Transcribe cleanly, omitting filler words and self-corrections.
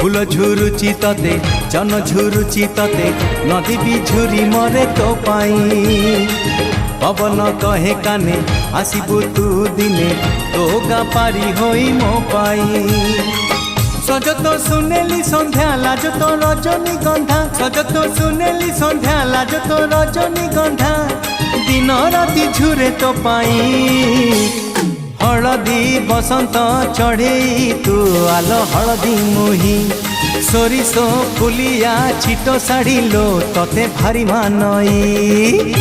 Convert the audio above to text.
फूल झुरुची तते जन झुरुची तते नदी भी झुरी मरे तो पाई पवन कहे काने आसबू तू दिने तो गा पारी होई मो पाई सज तो सुनेली संध्या लाज तो रजनी गंधा सज तो सुनेली संध्या लाज तो रजनी गंधा दिन राति झुरे तो पाई हलदी बसंत चढ़े तू आलो हलदी मुही सोरिषो फुलिया छिटो साड़ी लो तते भारी मानई।